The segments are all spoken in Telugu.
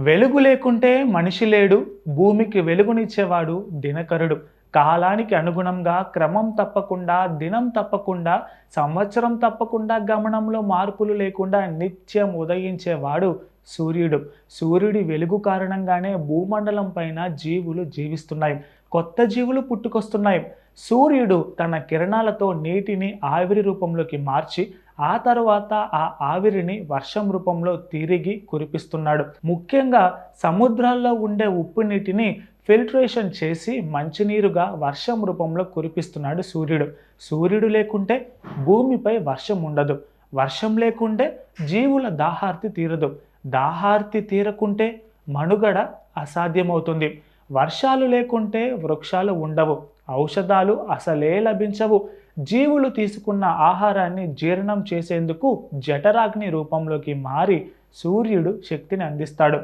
వెలుగు లేకుంటే మనిషి లేడు, భూమికి వెలుగునిచ్చేవాడు దినకరుడు. కాలానికి అనుగుణంగా క్రమం తప్పకుండా, దినం తప్పకుండా, సంవత్సరం తప్పకుండా గమనంలో మార్పులు లేకుండా నిత్యం ఉదయించేవాడు సూర్యుడు. సూర్యుడి వెలుగు కారణంగానే భూమండలం పైన జీవులు జీవిస్తున్నాయి. కొత్త జీవులు పుట్టుకొస్తున్నాయి. సూర్యుడు తన కిరణాలతో నీటిని ఆవిరి రూపంలోకి మార్చి ఆ తర్వాత ఆ ఆవిరిని వర్షం రూపంలో తిరిగి కురిపిస్తున్నాడు. ముఖ్యంగా సముద్రాల్లో ఉండే ఉప్పు నీటిని ఫిల్ట్రేషన్ చేసి మంచినీరుగా వర్షం రూపంలో కురిపిస్తున్నాడు సూర్యుడు. సూర్యుడు లేకుంటే భూమిపై వర్షం ఉండదు. వర్షం లేకుంటే జీవుల దాహార్తి తీరదు. దాహార్తి తీరకుంటే మనుగడ అసాధ్యమవుతుంది. వర్షాలు లేకుంటే వృక్షాలు ఉండవు. ఔషధాలు అసలే లభించవు. జీవులు తీసుకున్న ఆహారాన్ని జీర్ణం చేసేందుకు జఠరాగ్ని రూపంలోకి మారి సూర్యుడు శక్తిని అందిస్తాడు.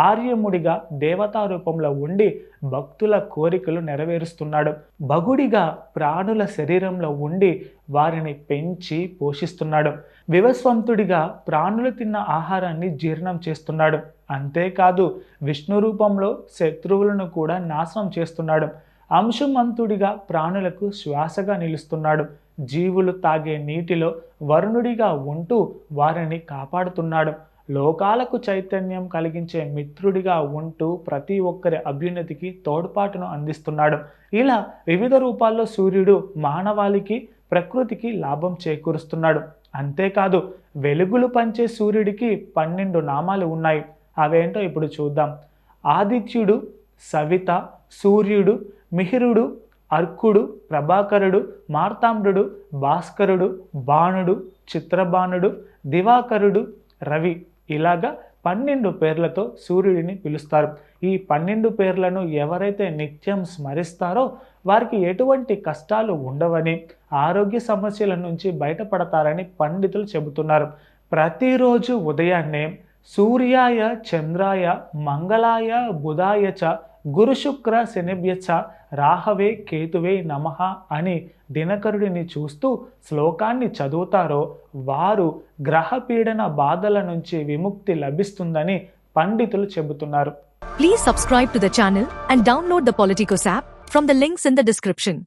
ఆర్యముడిగా దేవతా రూపంలో ఉండి భక్తుల కోరికలు నెరవేరుస్తున్నాడు. భగుడిగా ప్రాణుల శరీరంలో ఉండి వారిని పెంచి పోషిస్తున్నాడు. వివస్వంతుడిగా ప్రాణులు తిన్న ఆహారాన్ని జీర్ణం చేస్తున్నాడు. అంతేకాదు విష్ణు రూపంలో శత్రువులను కూడా నాశనం చేస్తున్నాడు. అంశుమంతుడిగా ప్రాణులకు శ్వాసగా నిలుస్తున్నాడు. జీవులు తాగే నీటిలో వరుణుడిగా ఉంటూ వారిని కాపాడుతున్నాడు. లోకాలకు చైతన్యం కలిగించే మిత్రుడిగా ఉంటూ ప్రతి ఒక్కరి అభ్యున్నతికి తోడ్పాటును అందిస్తున్నాడు. ఇలా వివిధ రూపాల్లో సూర్యుడు మానవాళికి, ప్రకృతికి లాభం చేకూరుస్తున్నాడు. అంతేకాదు వెలుగులు పంచే సూర్యుడికి 12 నామాలు ఉన్నాయి. అవేంటో ఇప్పుడు చూద్దాం. ఆదిత్యుడు, సవిత, సూర్యుడు, మిహిరుడు, అర్కుడు, ప్రభాకరుడు, మార్తాండుడు, భాస్కరుడు, బాణుడు, చిత్రబాణుడు, దివాకరుడు, రవి. ఇలాగా 12 పేర్లతో సూర్యుడిని పిలుస్తారు. ఈ 12 పేర్లను ఎవరైతే నిత్యం స్మరిస్తారో వారికి ఎటువంటి కష్టాలు ఉండవని, ఆరోగ్య సమస్యల నుంచి బయటపడతారని పండితులు చెబుతున్నారు. ప్రతిరోజు ఉదయాన్నే సూర్యాయ చంద్రాయ మంగళాయ బుధాయ చ గురు శుక్ర శనిభ్యచ రాహవే కేతువే నమః అని దినకరుడిని చూస్తూ శ్లోకాన్ని చదువుతారో వారు గ్రహపీడన బాధల నుంచి విముక్తి లభిస్తుందని పండితులు చెబుతున్నారు. Please subscribe to the channel and download the Politicos app from the links in the description.